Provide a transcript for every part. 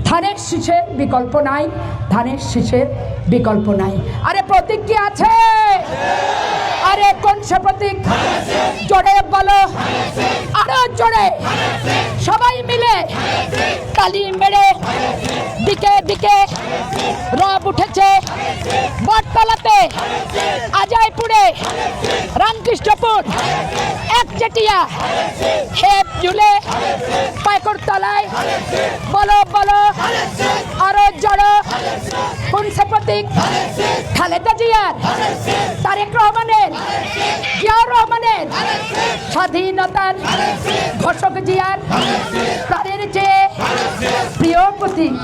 ধানের শীষের বিকল্প নাই, ধানের শীষের বিকল্প নাই। আরে প্রতীক কি আছে? আরে কোন সে প্রতীক? জোরে বলো, আরো জোরে, সবাই মিলে তালি মেরে দিকে দিকে রব উঠেছে। বটতলাতে, আজয়পুরে, রামকৃষ্ণপুর, একচেটিয়া, হেপ ঝুলে, পাইকরতলায়, বলো বলো, আরো জড়ো, কোন সে প্রতীক? খালেদা জিয়ার, তারেক রহমানের, জিয়াউর রহমানের, স্বাধীনতার ঘোষক জিয়ার প্রাণের চেয়ে প্রিয় প্রতীক।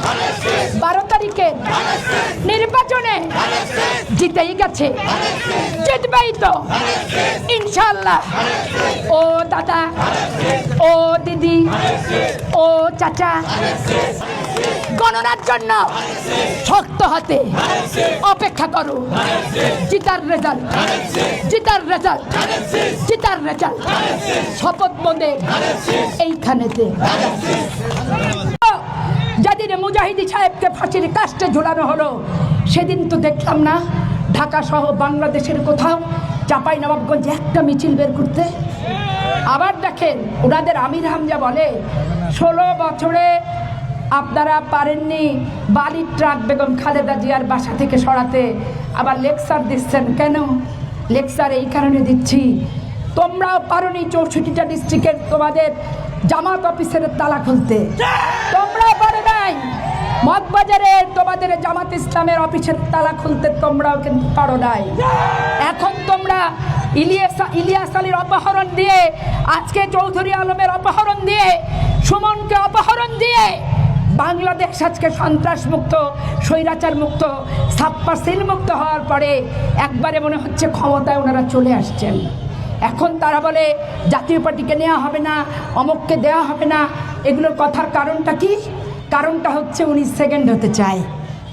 12 তারিখের নির্বাচনে জিতেই গেছে, জিতবেই তো ইনশাল্লাহ। ও দাদা, ও দিদি, ও চাচা, গণনার জন্য শক্ত হাতে অপেক্ষা করো। জিতার রেজাল্ট, জিতার রেজাল্ট, জিতার রেজাল্ট শপথ মনে এইখানেতে। যেদিন মুজাহিদি সাহেবকে ফাঁসির কাস্টে ঝুলানো হলো, সেদিন তো দেখলাম না ঢাকা সহ বাংলাদেশের কোথাও চাঁপাইনবাবগঞ্জে একটা মিছিল বের করতে। আবার দেখেন ওনাদের আমির হামজা বলে 16 বছরে আপনারা পারেননি বালির ট্রাক বেগম খালেদা জিয়ার বাসা থেকে সরাতে, আবার লেকচার দিচ্ছেন। কেন লেকচার? এই কারণে দিচ্ছি, তোমরাও পারোনি 64টা ডিস্ট্রিক্টের তোমাদের জামাত অফিসের তালা খুলতে, তোমরাও পারো নাই মগবাজারে তোমাদের জামাত ইসলামের অফিসের তালা খুলতে, তোমরাও কিন্তু পারো নাই। এখন তোমরা ইলিয়াস আলীর অপহরণ দিয়ে, আজকে চৌধুরী আলমের অপহরণ দিয়ে, সুমনকে অপহরণ দিয়ে বাংলাদেশ আজকে সন্ত্রাস মুক্ত, স্বৈরাচার মুক্ত, ছাপ্পা সিল মুক্ত হওয়ার পরে একবারে মনে হচ্ছে ক্ষমতায় ওনারা চলে আসছেন। এখন তারা বলে জাতীয় পার্টিকে নেওয়া হবে না, অমুককে দেওয়া হবে না। এগুলোর কথার কারণটা কি? কারণটা হচ্ছে উনি সেকেন্ড হতে চায়।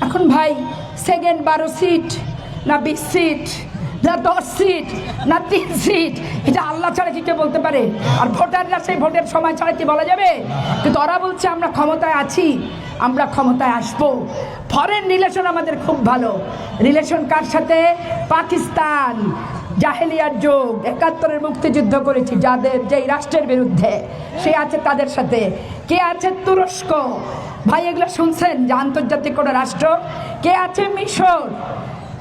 এখন ভাই সেকেন্ড 12 সিট না 20 সিট না 10 সিট না 3 সিট, এটা আল্লাহ ছাড়া কি কেউ বলতে পারে? আর ভোটাররা সেই ভোটের সময় ছাড়া কি বলা যাবে? কিন্তু ওরা বলছে আমরা ক্ষমতায় আছি, আমরা ক্ষমতায় আসবো। ফরেন রিলেশন আমাদের খুব ভালো। রিলেশন কার সাথে? পাকিস্তান, জাহেলিয়ার যুগ, 71-এর মুক্তিযুদ্ধ করেছি যাদের, যেই রাষ্ট্রের বিরুদ্ধে, সে আছে তাদের সাথে। কে আছে? তুরস্ক। ভাই এগুলো শুনছেন যে আন্তর্জাতিক কোনো রাষ্ট্র? কে আছে? মিশর।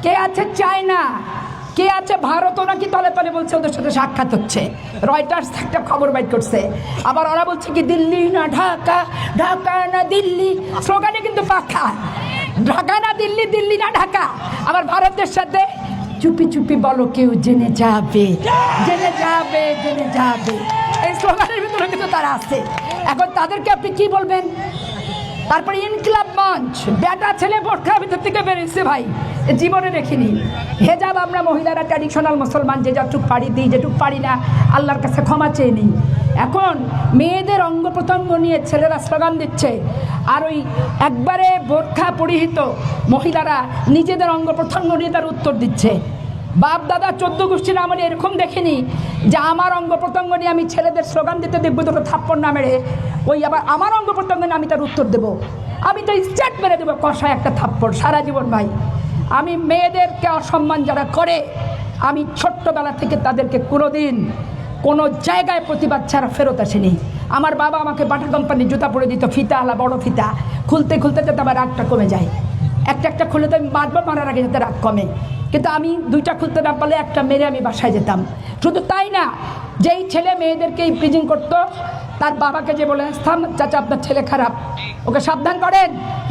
কে আছে? চায়না। কে আছে? ভারতও নাকি তলে তলে বলছে ওদের সাথে সাক্ষাৎ হচ্ছে। রয়টার্স একটা খবর বাইর করছে। আবার ওরা বলছে কি দিল্লি না ঢাকা, ঢাকা না দিল্লি, স্লোগানে কিন্তু পাখা, ঢাকা না দিল্লি, দিল্লি না ঢাকা। আবার ভারতের সাথে চুপি চুপি বলো কেউ জেনে যাবে, জেনে যাবে, জেনে যাবে, এই স্লোগানের ভিতরে কিন্তু তারা আছে। এখন তাদেরকে আপনি কি বলবেন? তারপরে ইনকিলাব মঞ্চ, বেটা ছেলে বোরখার ভিতর থেকে বেরিয়েছে। ভাই জীবনে দেখিনি হেজাব। আমরা মহিলারা ট্র্যাডিশনাল মুসলমান, যে যতটুক পারি দিই, যেটুক পারি না আল্লাহর কাছে ক্ষমা চেয়ে নিই। এখন মেয়েদের অঙ্গ প্রত্যঙ্গ নিয়ে ছেলেরা স্লোগান দিচ্ছে, আর ওই একবারে বোরখা পরিহিত মহিলারা নিজেদের অঙ্গ প্রত্যঙ্গ নিয়ে তার উত্তর দিচ্ছে। বাপ দাদা 14 গোষ্ঠীর আমলে এরকম দেখিনি যে আমার অঙ্গ প্রত্যঙ্গ নিয়ে আমি ছেলেদের স্লোগান দিতে দেখবো, দুটো থাপ্পড় না মেরে ওই আবার আমার অঙ্গ প্রত্যঙ্গ নিয়ে আমি তার উত্তর দেবো। আমি তো স্ট্রেট মেরে দেবো কষায় একটা থাপ্পড় সারা জীবন। ভাই আমি মেয়েদেরকে অসম্মান যারা করে, আমি ছোট্টবেলা থেকে তাদেরকে কোনোদিন কোনো জায়গায় প্রতিবাদ ছাড়া ফেরত আসেনি। আমার বাবা আমাকে বাটা কোম্পানির জুতা পরে দিত, ফিতা আলা, বড় ফিতা, খুলতে খুলতে যাতে আমার রাগটা কমে যায়। একটা একটা খুলে তো আমি বারবার মারার আগে যাতে রাগ কমে, কিন্তু আমি 2টা খুলতে না পারলে একটা মেরে আমি বাসায় যেতাম। শুধু তাই না, যেই ছেলে মেয়েদেরকে ইমপ্রিজন করতো তার বাবাকে যে বলে আসতাম, চাচা আপনার ছেলে খারাপ, ওকে সাবধান করেন,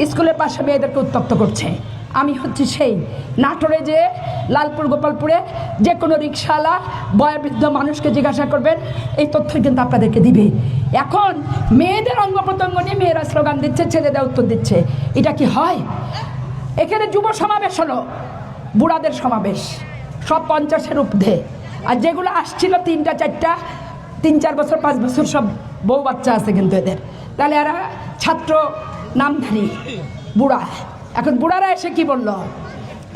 স্কুলের পাশে মেয়েদেরকে উত্তপ্ত করছে। আমি হচ্ছি সেই নাটোরে যে লালপুর গোপালপুরে যে কোনো রিক্সাওয়ালা বয়োবৃদ্ধ মানুষকে জিজ্ঞাসা করবেন, এই তথ্য কিন্তু আপনাদেরকে দিবে। এখন মেয়েদের অঙ্গ প্রত্যঙ্গ নিয়ে মেয়েরা স্লোগান দিচ্ছে, ছেলেদের উত্তর দিচ্ছে। এটা কি হয়? এখানে যুব সমাবেশ হলো, বুড়াদের সমাবেশ, সব 50-এর ঊর্ধ্বে। আর যেগুলো আসছিল 3টা 4টা, 3-4 বছর 5 বছর সব বউ বাচ্চা আছে কিন্তু এদের। তাহলে এরা ছাত্র নামধারী বুড়া। এখন বুড়ারা এসে কি বলল?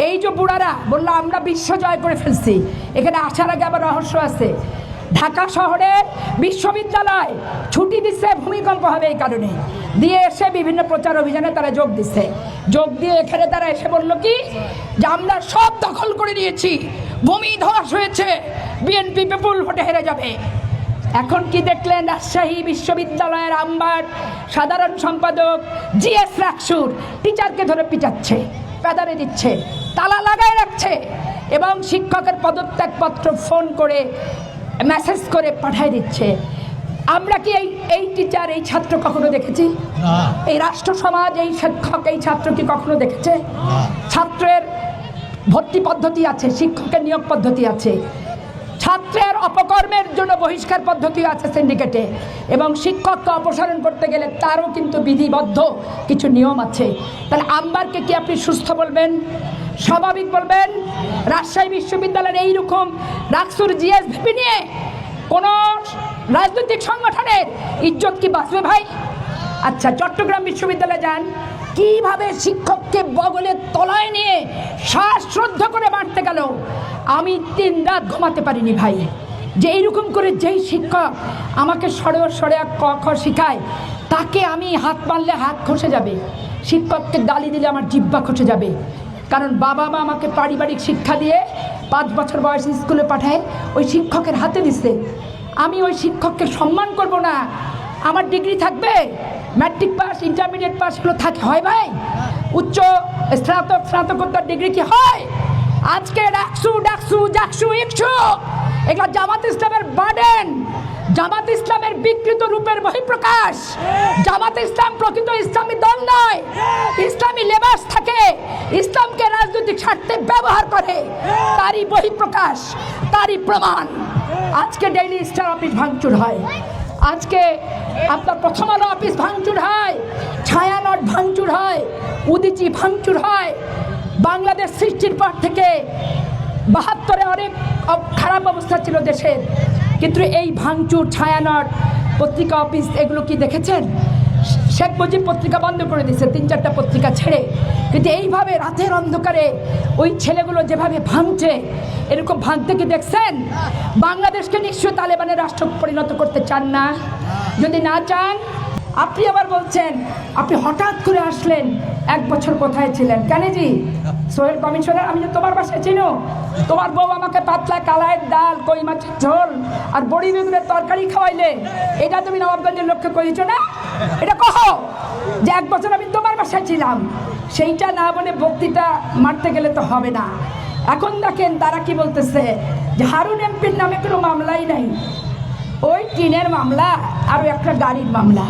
এই যে বুড়ারা বললো আমরা বিশ্ব জয় করে ফেলছি। এখানে আসার আগে আবার রহস্য আছে। ঢাকা শহরের বিশ্ববিদ্যালয় ছুটি দিচ্ছে, ভূমিকম্প হবে এই কারণে, দিয়ে এসে বিভিন্ন প্রচার অভিযানে তারা যোগ দিচ্ছে। যোগ দিয়ে এখানে তারা এসে বললো কি যে আমরা সব দখল করে নিয়েছি, ভূমি ধস হয়েছে, বিএনপি বিপুল ভোটে হেরে যাবে। এখন কি দেখলেন? রাজশাহী বিশ্ববিদ্যালয়ের আমবার সাধারণ সম্পাদক জিএস রাকসুর টিচারকে ধরে পিটাচ্ছে, পেদারে দিচ্ছে, তালা লাগায় রাখছে এবং শিক্ষকের পদত্যাগপত্র ফোন করে মেসেজ করে পাঠিয়ে দিচ্ছে। আমরা কি এই টিচার, এই ছাত্র কখনো দেখেছি? এই রাষ্ট্র সমাজ, এই শিক্ষক, এই ছাত্র কি কখনো দেখেছে? ছাত্রের ভর্তি পদ্ধতি আছে, শিক্ষকের নিয়োগ পদ্ধতি আছে, ছাত্রের অপকর্মের জন্য বহিষ্কার পদ্ধতি আছে সিন্ডিকেটে, এবং শিক্ষককে অপসারণ করতে গেলে তারও কিন্তু বিধিবদ্ধ কিছু নিয়ম আছে। তাহলে আমবারকে কি আপনি সুস্থ বলবেন, স্বাভাবিক বলবেন? রাজশাহী বিশ্ববিদ্যালয়ের এইরকম রাকসুর জিএসভিপি নিয়ে কোন রাজনৈতিক সংগঠনের ইজ্জত কি বাঁচবে ভাই? আচ্ছা, চট্টগ্রাম বিশ্ববিদ্যালয়ে যান, কিভাবে শিক্ষককে বগলের তলায় নিয়ে শ্বাসরুদ্ধ করে মারতে গেল। আমি 3 রাত ঘুমাতে পারিনি ভাই, যে এইরকম করে যেই শিক্ষক আমাকে সরে ক খ শিখায়, তাকে আমি হাত মারলে হাত খসে যাবে, শিক্ষককে গালি দিলে আমার জিহ্বা খসে যাবে। কারণ বাবা মা আমাকে পারিবারিক শিক্ষা দিয়ে 5 বছর বয়সে স্কুলে পাঠায়, ওই শিক্ষকের হাতে দিচ্ছে। আমি ওই শিক্ষককে সম্মান করব না? আমার ডিগ্রি থাকবে, ম্যাট্রিক পাস, ইন্টারমিডিয়েট পাস, এগুলো থাকে হয় ভাই? উচ্চ স্নাতকোত্তর ডিগ্রি কি হয়? আজকে ডাকসু জাকসু ইকসু এগুলো জামাত ইসলামের বার্ডেন, জামাত ইসলামের বিকৃত রূপের বহিঃপ্রকাশ। জামাত ইসলাম প্রকৃত ইসলামী দল নয়, ইসলামী লেবাস থাকে, ইসলামকে রাজনৈতিক স্বার্থে ব্যবহার করে, তারই বহিঃপ্রকাশ, তারই প্রমাণ। আজকে ডেইলি স্টার অফিস ভাঙচুর হয়, আজকে আপনার প্রথম আলো অফিস ভাঙচুর হয়, ছায়ানট ভাঙচুর হয়, উদীচী ভাঙচুর হয়। বাংলাদেশ সৃষ্টির পর থেকে 72-এ অনেক খারাপ অবস্থা ছিল দেশের, কিন্তু এই ভাঙচুর, ছায়ানট, পত্রিকা অফিস, এগুলো কি দেখেছেন? শেখ মুজিব পত্রিকা বন্ধ করে দিয়েছে, 3-4টা পত্রিকা ছেড়ে। কিন্তু এইভাবে রাতের অন্ধকারে ওই ছেলেগুলো যেভাবে ভাঙছে, এরকম ভাঙতে কি দেখছেন? বাংলাদেশকে নিশ্চয়ই তালেবানের রাষ্ট্র পরিণত করতে চান না। যদি না চান, আপনি আবার বলছেন আপনি হঠাৎ করে আসলেন, 1 বছর কোথায় ছিলেন? কেন জি সোহেল কমিশনার, আমি যে তোমার বাসায় চিনো, তোমার বউ আমাকে পাতলা কালাইয়ের ডাল, কই মাছের ঝোল আর বড়ি বেগুনের তরকারি খাওয়াইলে, এটা তুমি নবাবগঞ্জের লোককে কইছো না? এটা কহো যে 1 বছর আমি তোমার বাসায় ছিলাম। সেইটা না বলে বক্তৃতা মারতে গেলে তো হবে না। এখন দেখেন তারা কি বলতেছে যে হারুন এমপির নামে কোনো মামলাই নাই, ওই টিনের মামলা আর একটা গাড়ির মামলা।